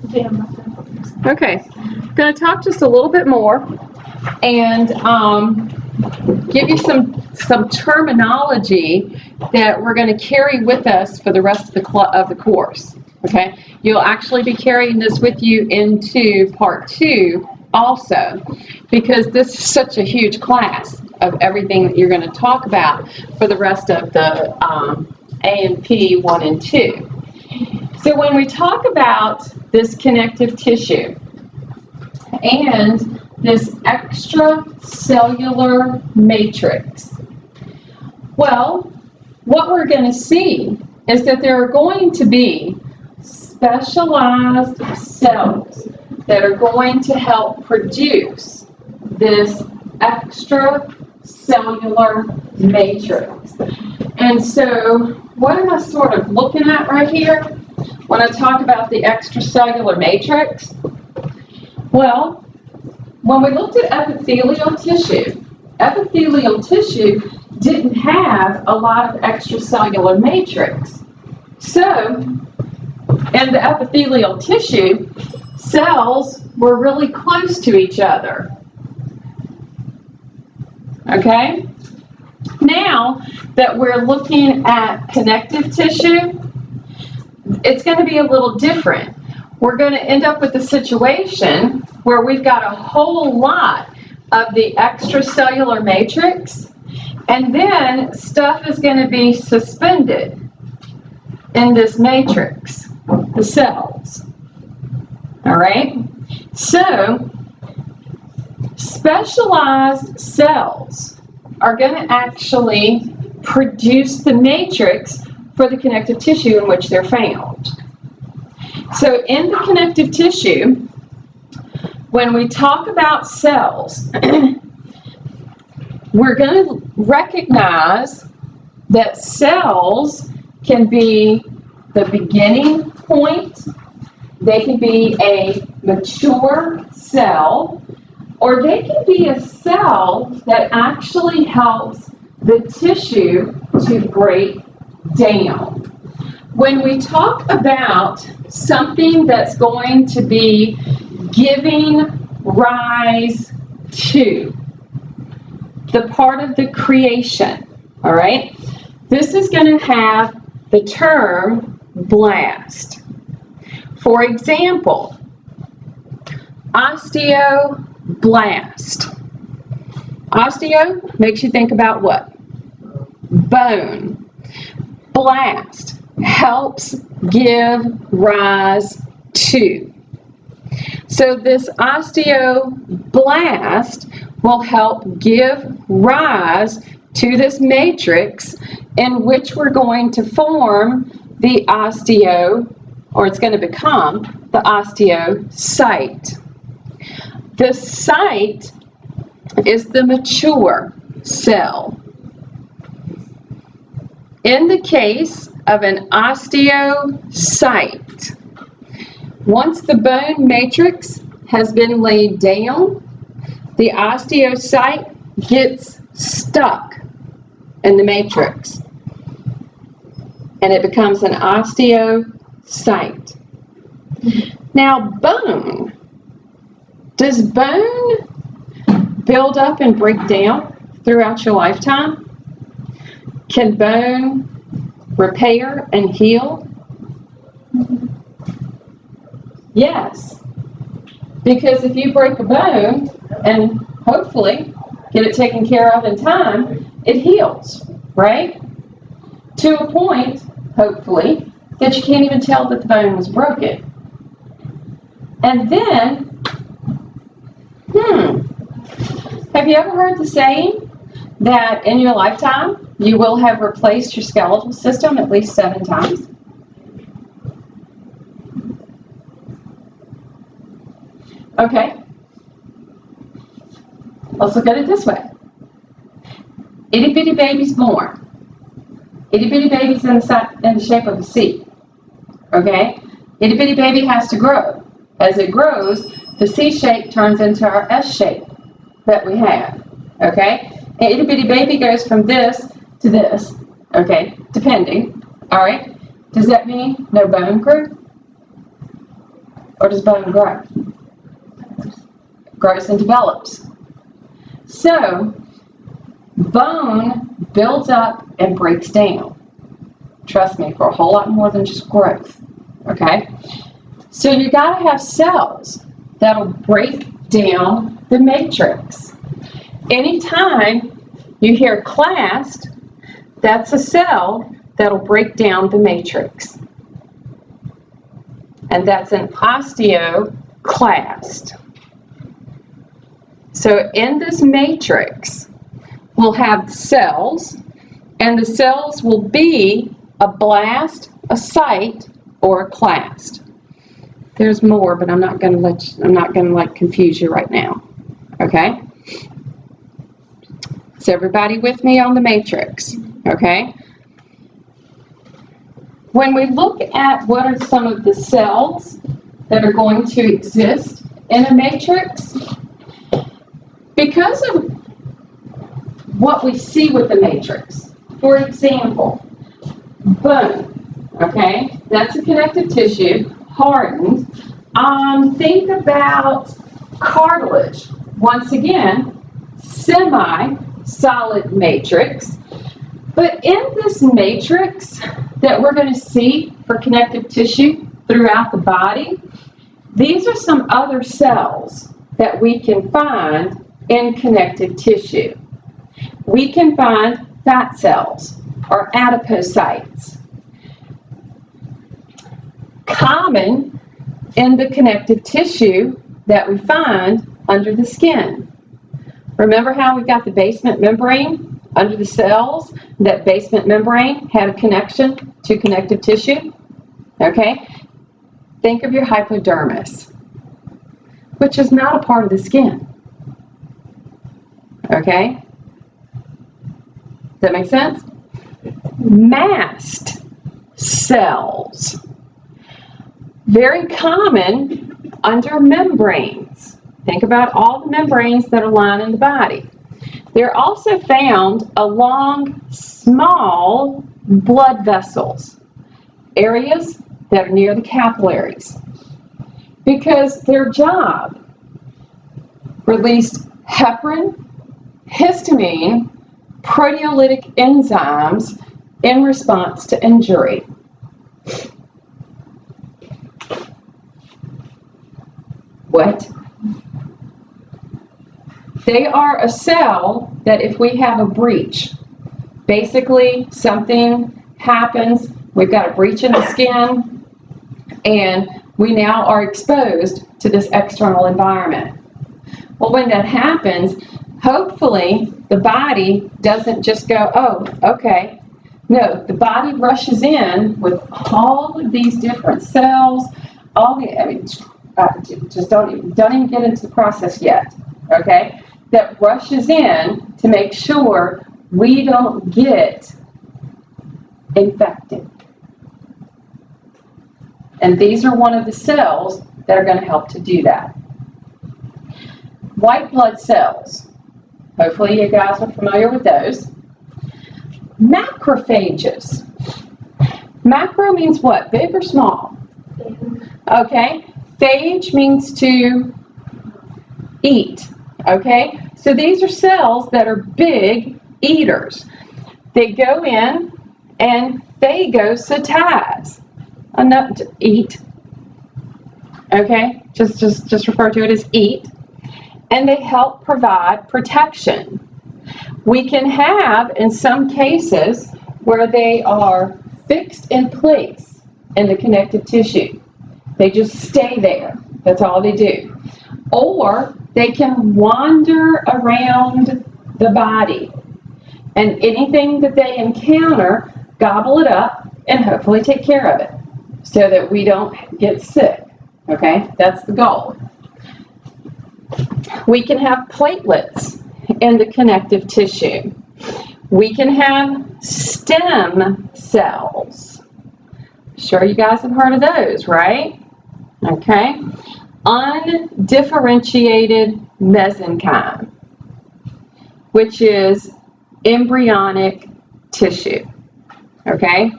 Okay, I'm going to talk just a little bit more and give you some terminology that we're going to carry with us for the rest of the course. Okay, you'll actually be carrying this with you into part 2 also, because this is such a huge class of everything that you're going to talk about for the rest of the A&P 1 and 2. So when we talk about this connective tissue and this extracellular matrix, well, what we're going to see is that there are going to be specialized cells that are going to help produce this extracellular matrix. And so what am I sort of looking at right here when I talk about the extracellular matrix? Well, when we looked at epithelial tissue didn't have a lot of extracellular matrix. So, in the epithelial tissue, cells were really close to each other. Okay? Now that we're looking at connective tissue, it's going to be a little different. We're going to end up with a situation where we've got a whole lot of the extracellular matrix, and then stuff is going to be suspended in this matrix, the cells. All right? So, specialized cells are going to actually produce the matrix for the connective tissue in which they're found. So in the connective tissue, when we talk about cells, we're going to recognize that cells can be the beginning point, they can be a mature cell, or they can be a cell that actually helps the tissue to break down. When we talk about something that's going to be giving rise to the part of the creation, all right, this is going to have the term blast. For example, osteoblast. Osteo makes you think about what? Bone. Blast helps give rise to. So this osteoblast will help give rise to this matrix in which we're going to form the osteo, or it's going to become the osteocyte. The site is the mature cell. In the case of an osteocyte, once the bone matrix has been laid down, the osteocyte gets stuck in the matrix, and it becomes an osteocyte. Now, bone. Does bone build up and break down throughout your lifetime? Can bone repair and heal? Yes. Because if you break a bone and hopefully get it taken care of in time, it heals, right? To a point, hopefully, that you can't even tell that the bone was broken. And then, have you ever heard the saying that in your lifetime you will have replaced your skeletal system at least 7 times? Okay. Let's look at it this way. Itty bitty baby's born. Itty bitty baby's in the shape of a C. Okay? Itty bitty baby has to grow. As it grows, the C shape turns into our S shape that we have. Okay? And itty bitty baby goes from this to this. Okay? Depending. Alright? Does that mean no bone grew? Or does bone grow? Grows and develops. So, bone builds up and breaks down. Trust me, for a whole lot more than just growth. Okay? So you gotta have cells that'll break down the matrix. Anytime you hear clast, that's a cell that'll break down the matrix. And that's an osteoclast. So in this matrix, we'll have cells, and the cells will be a blast, a site, or a clast. There's more, but I'm not going to confuse you right now. Okay? So everybody with me on the matrix, okay? When we look at what are some of the cells that are going to exist in a matrix, because of what we see with the matrix, for example, bone, okay? That's a connective tissue, hardened. Think about cartilage. Once again, semi-solid matrix. But in this matrix that we're going to see for connective tissue throughout the body, these are some other cells that we can find in connective tissue. We can find fat cells or adipocytes. Common in the connective tissue that we find under the skin. Remember how we got the basement membrane under the cells? That basement membrane had a connection to connective tissue? Okay? Think of your hypodermis, which is not a part of the skin. Okay? Does that make sense? Mast cells. Very common under membranes. Think about all the membranes that are lining the body. They're also found along small blood vessels, areas that are near the capillaries, because their job released heparin, histamine, proteolytic enzymes in response to injury. What? They are a cell that if we have a breach, basically something happens, we've got a breach in the skin, and we now are exposed to this external environment. Well, when that happens, hopefully the body doesn't just go, oh, okay. No, the body rushes in with all of these different cells, just don't even get into the process yet, okay? That rushes in to make sure we don't get infected. And these are one of the cells that are going to help to do that. White blood cells. Hopefully you guys are familiar with those. Macrophages. Macro means what? Big or small? Okay. Phage means to eat. Okay. So these are cells that are big eaters. They go in and phagocytize. Enough to eat. Okay. Just refer to it as eat. And they help provide protection. We can have, in some cases, where they are fixed in place in the connective tissue. They just stay there. That's all they do. Or they can wander around the body. And anything that they encounter, gobble it up and hopefully take care of it so that we don't get sick. Okay? That's the goal. We can have platelets in the connective tissue. We can have stem cells. Sure you guys have heard of those, right? Okay. Undifferentiated mesenchyme, which is embryonic tissue. Okay.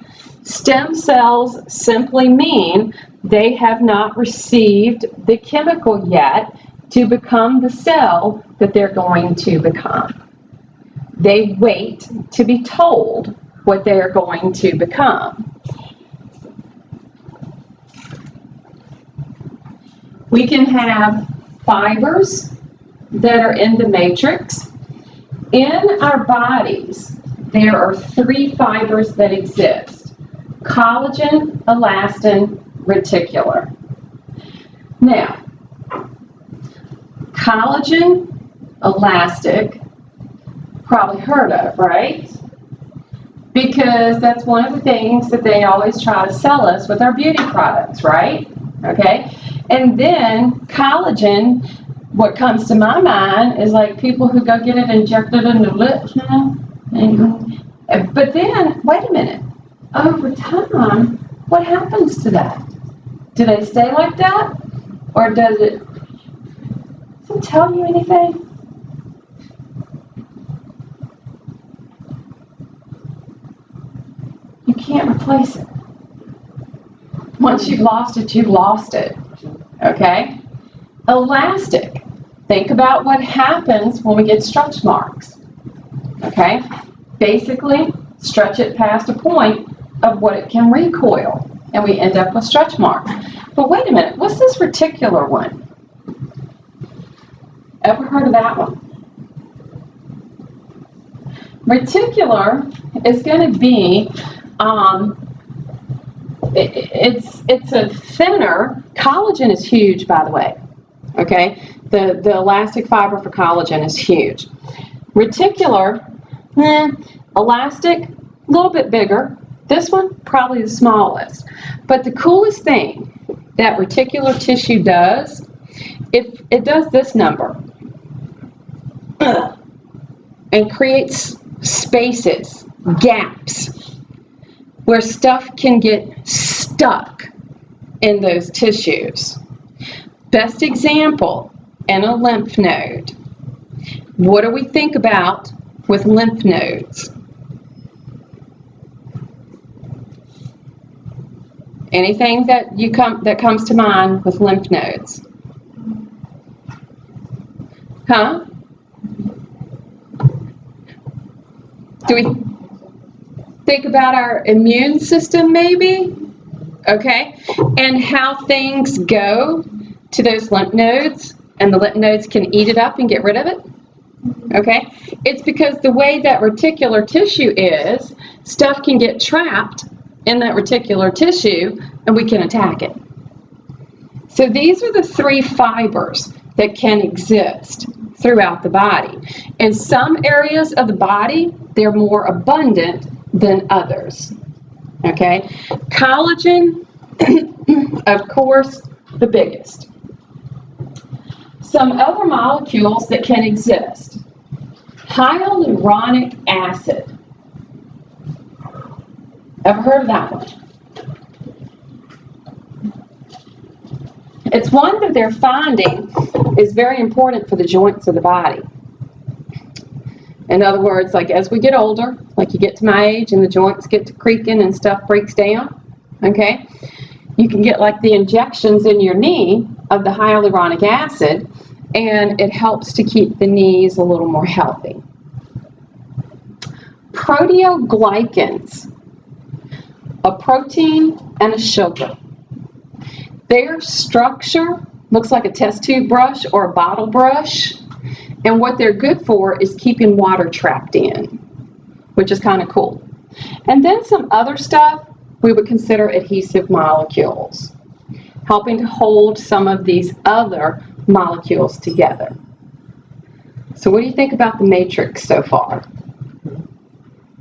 Stem cells simply mean they have not received the chemical yet to become the cell that they're going to become. They wait to be told what they are going to become. We can have fibers that are in the matrix. In our bodies, there are 3 fibers that exist: collagen, elastin, reticular. Now, collagen, elastic, probably heard of, right? Because that's one of the things that they always try to sell us with our beauty products, right? Okay, and then collagen, what comes to my mind is like people who go get it injected in their lips, you know? But then, wait a minute, over time, what happens to that? Do they stay like that? Or does it tell you anything? You can't replace it. Once you've lost it, you've lost it. Okay? Elastic. Think about what happens when we get stretch marks. Okay? Basically, stretch it past a point of what it can recoil, and we end up with stretch marks. But wait a minute, what's this reticular one? Ever heard of that one? Reticular is going to be, it's a thinner, collagen is huge, by the way, okay? The elastic fiber for collagen is huge. Reticular, elastic, a little bit bigger. This one, probably the smallest. But the coolest thing that reticular tissue does, it does this number and creates spaces, gaps, where stuff can get stuck in those tissues. Best example, in a lymph node. What do we think about with lymph nodes? Anything that comes to mind with lymph nodes? Huh? Do we think about our immune system maybe? Okay, and how things go to those lymph nodes, and the lymph nodes can eat it up and get rid of it? Okay, it's because the way that reticular tissue is, stuff can get trapped in that reticular tissue and we can attack it. So these are the 3 fibers that can exist throughout the body. In some areas of the body, they're more abundant than others. Okay, collagen, of course, the biggest. Some other molecules that can exist. Hyaluronic acid. Ever heard of that one? It's one that they're finding is very important for the joints of the body. In other words, like as we get older, like you get to my age and the joints get to creaking and stuff breaks down, okay? You can get like the injections in your knee of the hyaluronic acid, and it helps to keep the knees a little more healthy. Proteoglycans, a protein and a sugar. Their structure looks like a test tube brush or a bottle brush, and what they're good for is keeping water trapped in, which is kind of cool. And then some other stuff we would consider adhesive molecules, helping to hold some of these other molecules together. So what do you think about the matrix so far?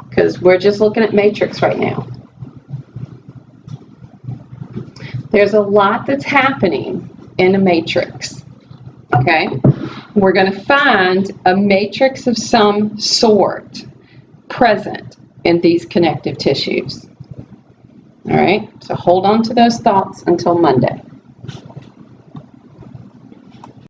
Because we're just looking at matrix right now. There's a lot that's happening in a matrix, okay? We're going to find a matrix of some sort present in these connective tissues. All right, so hold on to those thoughts until Monday.